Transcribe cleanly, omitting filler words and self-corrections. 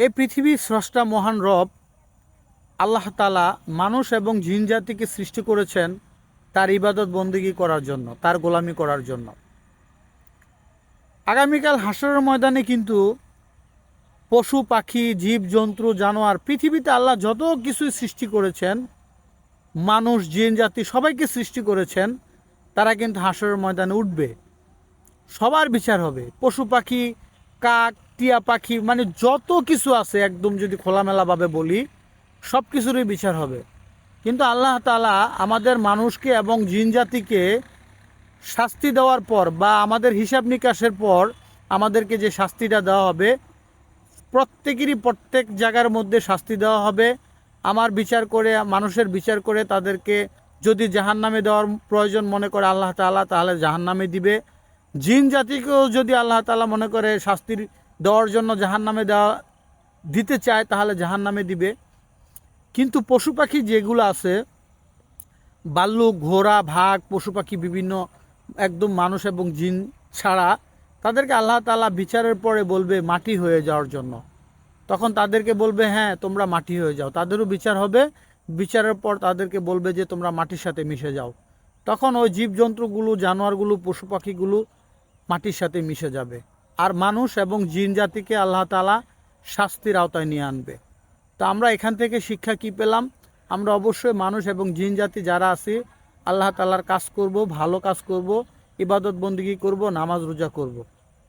এই পৃথিবীর স্রষ্টা মহান রব আল্লাহ তাআলা মানুষ এবং জিন জাতিকে সৃষ্টি করেছেন তার ইবাদত বন্দেগী করার জন্য, তার গোলামি করার জন্য। আগামীকাল হাসরের ময়দানে কিন্তু পশু পাখি জীব জন্তু জানোয়ার, পৃথিবীতে আল্লাহ যত কিছু সৃষ্টি করেছেন, মানুষ জিন জাতি সবাইকে সৃষ্টি করেছেন, তারা কিন্তু হাসরের ময়দানে উঠবে, সবার বিচার হবে। পশু পাখি, কাক, টিয়া পাখি, মানে যত কিছু আছে একদম যদি খোলামেলাভাবে বলি, সব কিছুরই বিচার হবে। কিন্তু আল্লাহ তাআলা আমাদের মানুষকে এবং জিন জাতিকে শাস্তি দেওয়ার পর বা আমাদের হিসাব নিকাশের পর আমাদেরকে যে শাস্তিটা দেওয়া হবে, প্রত্যেকেরই প্রত্যেক জায়গার মধ্যে শাস্তি দেওয়া হবে। আমার বিচার করে, মানুষের বিচার করে তাদেরকে যদি জাহান্নামে দেওয়ার প্রয়োজন মনে করে আল্লাহ তাআলা, তাহলে জাহান্নামে দিবে। জিন জাতিকেও যদি আল্লাহ তাআলা মনে করে শাস্তির দেওয়ার জন্য জাহান্নামে দিতে চায়, তাহলে জাহান্নামে দিবে। কিন্তু পশু পাখি যেগুলো আছে, ভাল্লুক, ঘোড়া, বাঘ, পশু পাখি বিভিন্ন, একদম মানুষ এবং জিন ছাড়া, তাদেরকে আল্লাহ তাআলা বিচারের পরে বলবে মাটি হয়ে যাওয়ার জন্য। তখন তাদেরকে বলবে হ্যাঁ তোমরা মাটি হয়ে যাও, তাদেরও বিচার হবে। বিচারের পর তাদেরকে বলবে যে তোমরা মাটির সাথে মিশে যাও। তখন ওই জীবজন্তুগুলো, জানোয়ারগুলো, পশু পাখিগুলো মাটির সাথে মিশে যাবে। আর মানুষ এবং জিন জাতিকে আল্লাহ তাআলা শাস্তির আওতায় নিয়ে আনবে। তো আমরা এখান থেকে শিক্ষা কি পেলাম? আমরা অবশ্যই মানুষ এবং জিন জাতি যারা আছি, আল্লাহ তাআলার কাজ করব, ভালো কাজ করব, ইবাদত বন্দেগী করব, নামাজ রোজা করব।